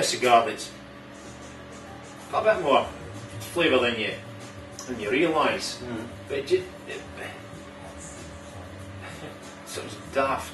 probably a cigar that's got a bit more flavour than you realise. But it sort of daft.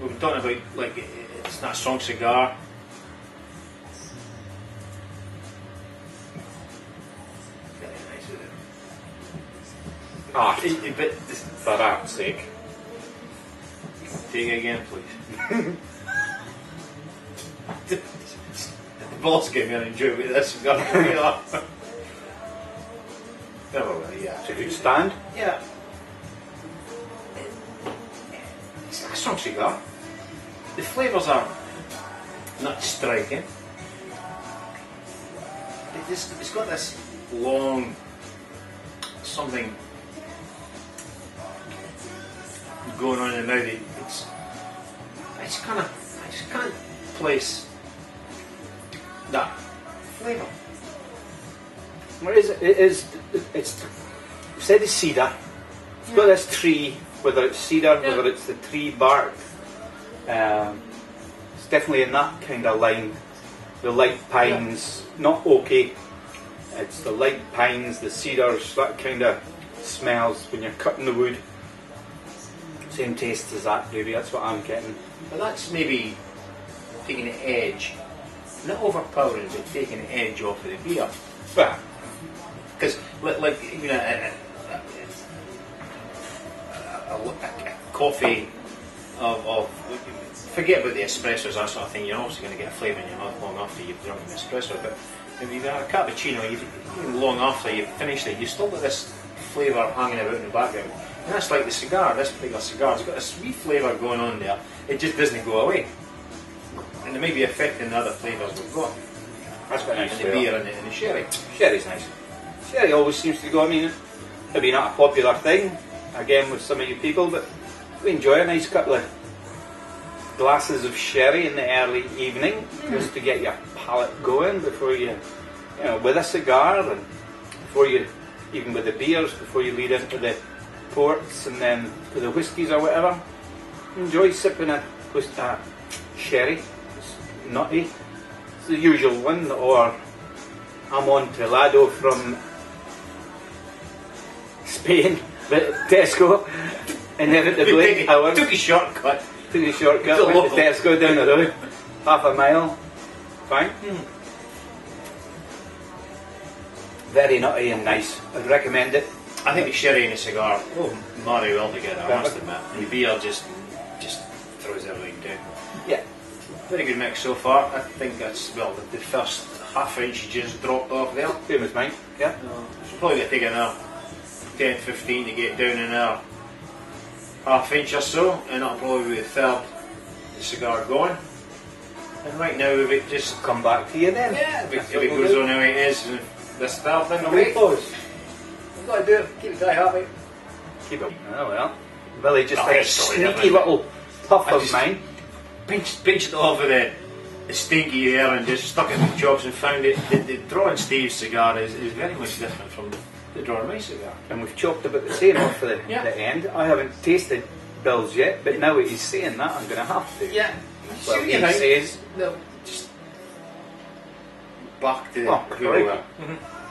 We've been talking about like it's not a strong cigar. Very nice with it. Ah, But for that sake. take it again, please. The boss gave me an enjoyment with this cigar. Never really, yeah. It's a good stand. Yeah. It's a strong cigar. The flavours are not striking. It's got this long something going on in the mouth. I just can't place that flavour. It's said it's cedar. It's got this tree, whether it's cedar, whether it's the tree bark. It's definitely in that kind of line. The light pines, not oaky. It's the light pines, the cedars, that kind of smells when you're cutting the wood. Same taste as that, maybe. That's what I'm getting. But that's maybe taking the edge, not overpowering, but taking the edge off of the beer. Well, Because, like you know, a coffee of forget about the espressos, that sort of thing. You're obviously going to get a flavour in your mouth long after you've drunk an espresso. But if you've had a cappuccino, even long after you've finished it, you've still got this flavour hanging about in the background. And that's like the cigar. This particular cigar, it's got a sweet flavour going on there. It just doesn't go away, and it may be affecting the other flavours we've got. that's quite nice. And the beer and the sherry. Sherry's nice. Sherry always seems to go. I mean, maybe not a popular thing, again, with some of you people, but we enjoy a nice couple of glasses of sherry in the early evening, just to get your palate going before you know, with a cigar, and before you, even with the beers, before you lead into the ports and then to the whiskies or whatever. Enjoy sipping a sherry. It's nutty. It's the usual one, or Amontillado from Spain, but Tesco, inevitably. Took a shortcut. Took a shortcut, went to Tesco down the road, half a mile. Fine. Very nutty and nice. I'd recommend it. I think the sherry and the cigar marry well together, I must admit. And the beer just throws everything down. Yeah. Very good mix so far. I think that's, well, the first half inch just dropped off there. Same as mine. Yeah. So probably going to take another 10, 15 to get down in our half inch or so, and that'll probably be the third cigar going. And right now, if it just Come back to you then. if it goes on how it is, and this third thing will be. Belicosos. We've got to do it. Keep the guy happy. Keep it. Oh well. Billy just Oh, like a it's sorry, sneaky never little puff I of just- mine. Pinched it off of the stinky air and just stuck it in the chops and found it. The Drawing Steve's cigar is very much different from the Drawing My cigar. And we've chopped about the same off for the end. I haven't tasted Bill's yet, but now that he's saying that, I'm going to have to. Yeah. Well, Sure, he you know. says, No, just back to oh, who we were.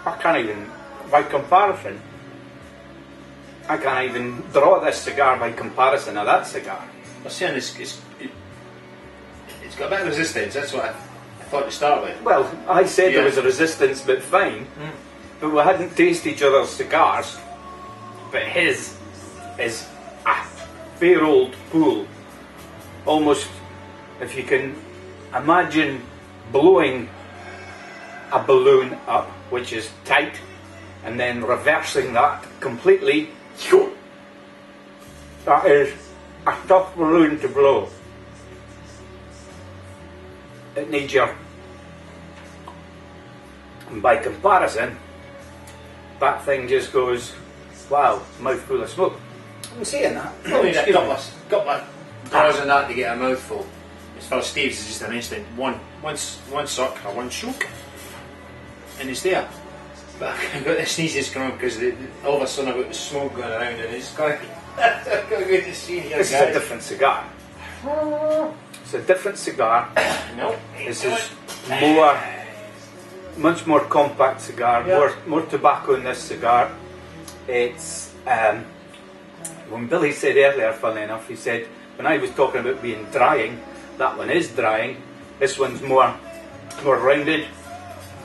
I can't even, by comparison, I can't even draw this cigar by comparison of that cigar. I'm saying it's got a bit of resistance. That's what I thought to start with. Well, I said there Yeah. was a resistance, but fine. But we hadn't tasted each other's cigars. But his is a fair old pool. Almost, if you can imagine blowing a balloon up, which is tight, and then reversing that completely. That is a tough balloon to blow. It needs your, and by comparison, that thing just goes, wow, mouthful of smoke. I'm saying that. I mean, a couple of bars in that to get a mouthful. As far as Steve's is just an instant one suck or one shook, and it's there. But I've got the sneezes coming because all of a sudden I've got the smoke going around and it's going. I've got to go to see here, This guys. is a different cigar. It's a different cigar. No, This is much more compact cigar, Yeah. more tobacco in this cigar. It's when Billy said earlier, funny enough, he said when I was talking about being drying, that one is drying. This one's more rounded.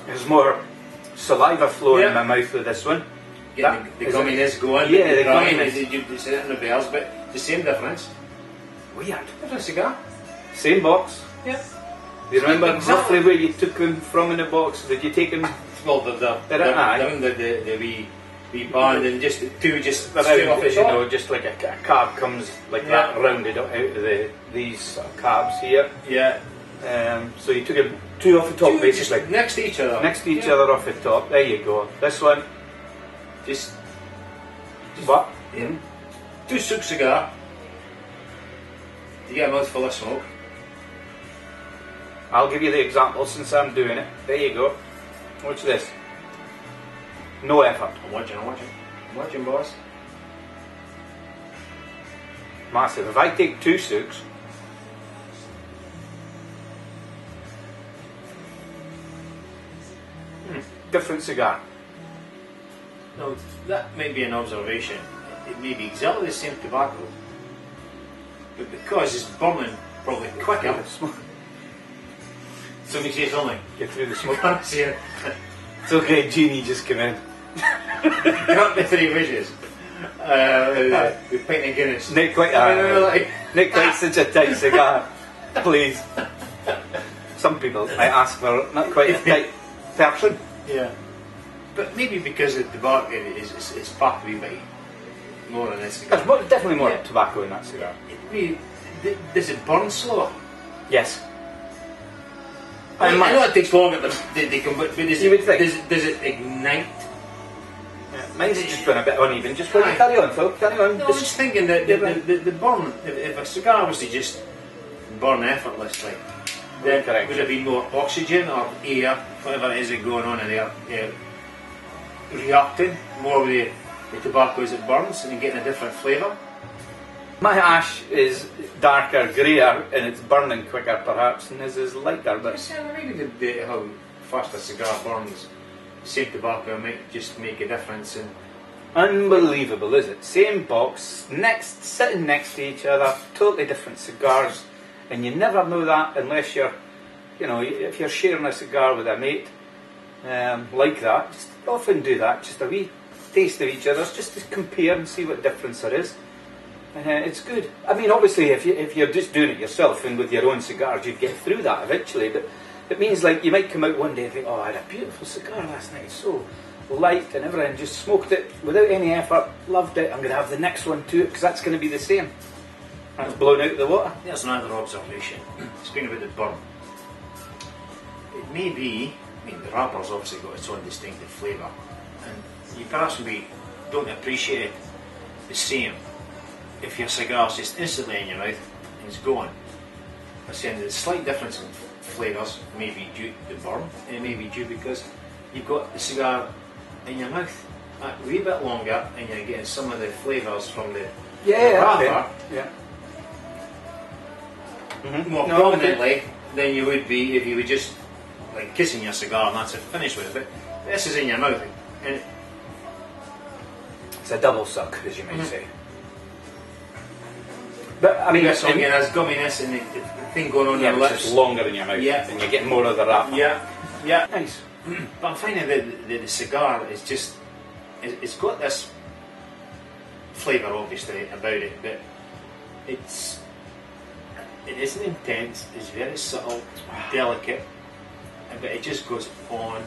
There's more saliva flowing in my mouth with this one. Yeah, the gumminess going. Yeah, the gumminess. gumminess. You said it in the bells, but the same difference. Weird. Different cigar. Same box. Yeah. Do you remember Exactly. roughly where you took them from in the box? Did you take them? Well, Aye. the wee band and just two Around, off the you top. know, just like a cab comes like that rounded out of these cabs here. Yeah. So you took them two off the top, basically. Just next to each other. Next to each other off the top. There you go. This one. Just What? yeah. 2 souk cigar. You get a mouthful of smoke. I'll give you the example since I'm doing it. There you go. Watch this. No effort. I'm watching, boss. Massive. If I take 2 souks, different cigar. No, that may be an observation. It may be exactly the same tobacco, but because it's burning probably quicker. Somebody say something. Get through the smoke. Can't see it. It's okay, Genie just came in. Got the 3 wishes. With pint of Guinness. Not quite not quite such a tight cigar. Please. Some people might ask for not quite a tight person. Yeah. But maybe because the tobacco is packed a wee bit more than this cigar. There's definitely more tobacco in that cigar. Does it burn slower? Yes. I know it takes longer they can, but You would think. does it ignite? Mine's just been a bit uneven. Just carry on, Phil. Carry on. No, I was just thinking that the burn, if a cigar was to just burn effortlessly, then Correct. would it be more oxygen or air, whatever it is going on in there, reacting more with the tobacco as it burns and getting a different flavour? My ash is darker, greyer, and it's burning quicker perhaps, and this is lighter. But Maybe how fast a cigar burns, same tobacco might just make a difference. And unbelievable, is it? Same box, sitting next to each other, totally different cigars, and you never know that unless you're, if you're sharing a cigar with a mate like that. Just often do that. Just a wee taste of each other's, just to compare and see what difference there is. It's good. I mean, obviously, if you're just doing it yourself and with your own cigars, you'd get through that eventually. But it means like you might come out one day and think, "Oh, I had a beautiful cigar last night, so light and everything. Just smoked it without any effort, loved it. I'm going to have the next one too because that's going to be the same." That's blown out of the water. there's another observation. Speaking about the burn, it may be. I mean, the wrapper's obviously got its own distinctive flavour, and you perhaps maybe don't appreciate it the same if your cigar's just instantly in your mouth and it's gone. I'm saying there's a slight difference in flavours, may be due to the burn, and it may be due because you've got the cigar in your mouth a wee bit longer and you're getting some of the flavours from the wrapper more prominently than you would be if you were just like kissing your cigar and that's it, finished with it. But this is in your mouth, and It's a double suck, as you might say. But I mean, it has gumminess and the thing going on your it's lips. just longer in your mouth, and you're getting more of the wrapper. Yeah. Nice. But I'm finding that the cigar is just, it's got this flavour obviously about it, but it isn't intense, it's very subtle, delicate, but it just goes on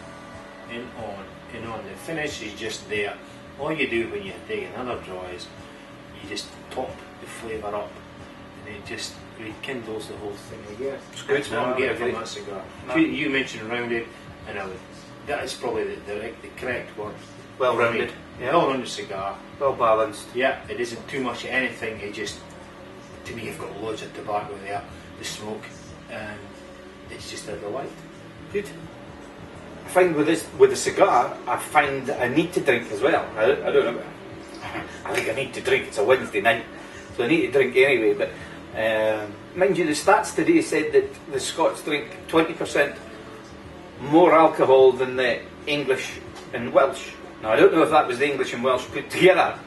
and on and on. The finish is just there. All you do when you take another draw is you just top the flavour up and it just rekindles the whole thing again. It's good. That's what I'm getting from that cigar. No. You mentioned rounded, and that is probably the correct word. Well rounded. Yeah. Well rounded cigar. Well balanced. Yeah, it isn't too much of anything. It just, to me, you've got loads of tobacco there, the smoke, and it's just a delight. Good. I find with the cigar, I find I need to drink as well. I don't know. I think I need to drink. It's a Wednesday night, so I need to drink anyway. But mind you, the stats today said that the Scots drink 20% more alcohol than the English and Welsh. Now I don't know if that was the English and Welsh put together,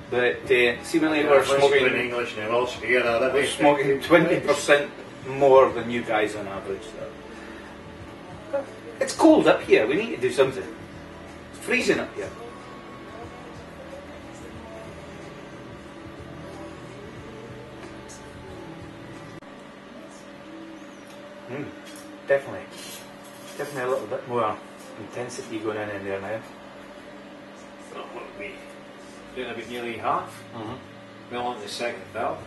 but seemingly we're smoking English and Welsh together. That we're smoking 20% more than you guys on average. So. It's cold up here. We need to do something. It's freezing up here. Definitely a little bit more intensity going in there now. Not what we doing about nearly half. Well on the second valve.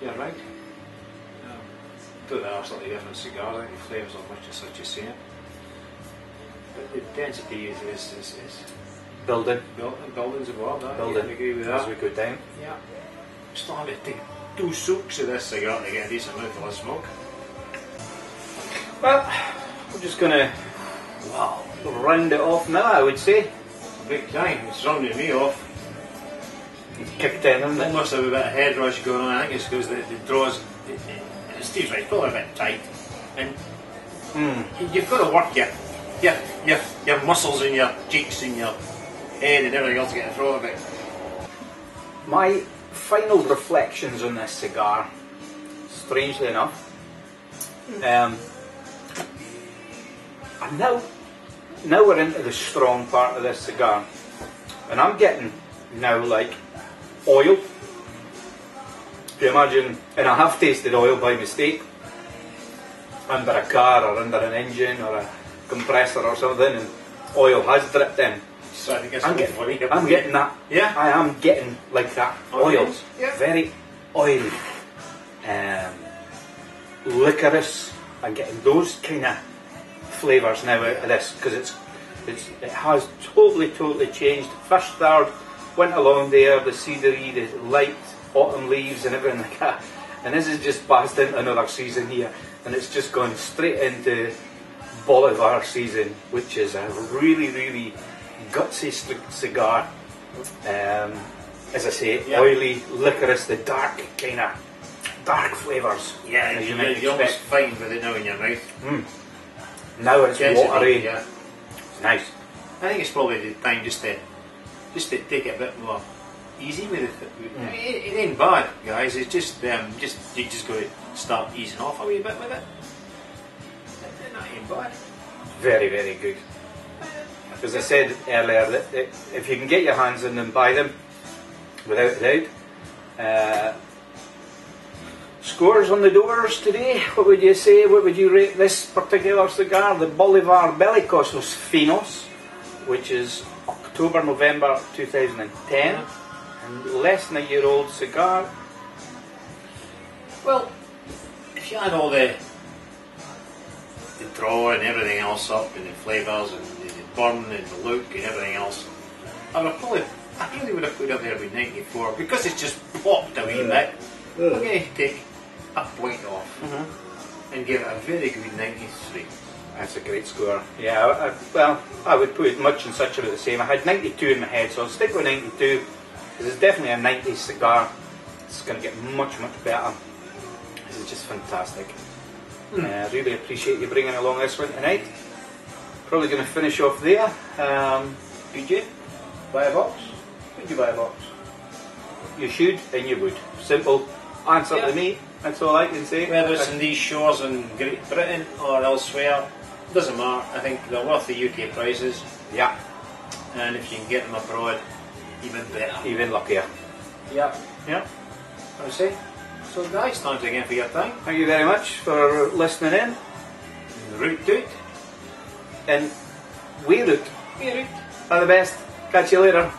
You're right. Don't know, slightly different cigars. I think the flavours are much as such the same. But the density is building. Building's a word. Building. I agree with that. As we go down. Yeah. Still having to take 2 soaks of this cigar to get a decent mouthful of smoke. Well, we're just going to round it off now, I would say. Big time. It's rounding me off. It's kicked in, hasn't it? Almost have a bit of head rush going on. I think it's because the draws. Steve's right, pull it a bit tight, and you've got to work your muscles in your cheeks and your head and everything else to get the throat of it. My final reflections on this cigar, strangely enough, and now we're into the strong part of this cigar, and I'm getting now like oil. If you imagine, and I have tasted oil by mistake under a car or under an engine or a compressor or something, and oil has dripped in. So I think I'm getting that. Yeah, I am getting like that oil. Yeah. Very oily. Licorice. I'm getting those kind of flavours now out of this, because it has totally changed. First third went along there, the cedary, the light autumn leaves and everything like that, and this is just passed into another season here, and it's just gone straight into Bolivar season, which is a really gutsy cigar. As I say, oily, licorice, the dark kind of dark flavours. Yeah, you're almost fine with it now in your mouth. Now it's watery. Yeah. It's nice. I think it's probably the time just to take it a bit more easy with it. It ain't bad, guys. It's just you just got to start easing off a wee bit with it. It ain't bad. Very good. As I said earlier, that if you can get your hands on them, buy them without doubt. Scores on the doors today. What would you say? What would you rate this particular cigar? The Bolivar Belicosos Finos, which is October-November 2010, and less than a year old cigar. Well, if you add all the draw and everything else up, and the flavours and the burn and the look and everything else, I really would have put it up there with 94, because it's just popped a wee bit. I'm going to take a point off and give it a very good 93. That's a great score. Yeah, I would put it much and such about the same. I had 92 in my head, so I'll stick with 92, because it's definitely a 90s cigar. It's going to get much better. This is just fantastic. I really appreciate you bringing along this one tonight. Probably going to finish off there. Could you buy a box? Would you buy a box? You should, and you would. Simple answer to me. That's all I can say. Whether it's in these shores in Great Britain or elsewhere, doesn't matter. I think they're worth the UK prices. Yeah. And if you can get them abroad, even better. Even luckier. Yeah. Yeah. I would say. So guys, thanks again for your time. Thank you very much for listening in. Root toot. And we root. We root. All the best. Catch you later.